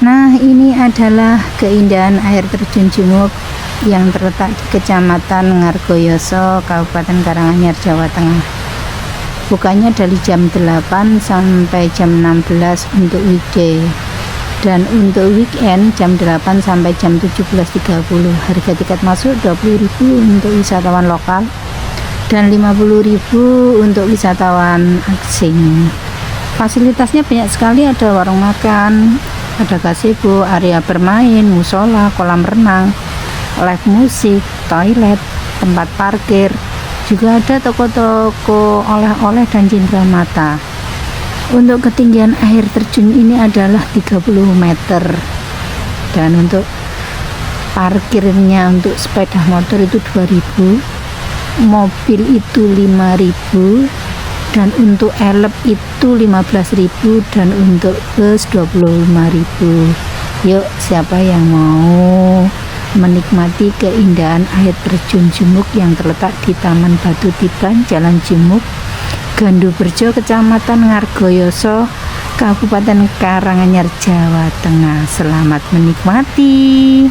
Nah, ini adalah keindahan air terjun Jumuk yang terletak di Kecamatan Ngargoyoso, Kabupaten Karanganyar, Jawa Tengah. Bukanya dari jam 8 sampai jam 16 untuk weekday, dan untuk weekend jam 8 sampai jam 17.30. Harga tiket masuk 20.000 untuk wisatawan lokal dan 50.000 untuk wisatawan asing. Fasilitasnya banyak sekali, ada warung makan, ada gazebo, area bermain, musola, kolam renang, live musik, toilet, tempat parkir, juga ada toko-toko oleh-oleh dan cindera mata. Untuk ketinggian air terjun ini adalah 30 meter, dan untuk parkirnya untuk sepeda motor itu 2.000, mobil itu 5.000, dan untuk elep itu 15.000, dan untuk bus 25.000. Yuk, siapa yang mau menikmati keindahan air terjun Jumuk yang terletak di Taman Batu Tiban, Jalan Jumuk, Ganduberjo, Kecamatan Ngargoyoso, Kabupaten Karanganyar, Jawa Tengah. Selamat menikmati.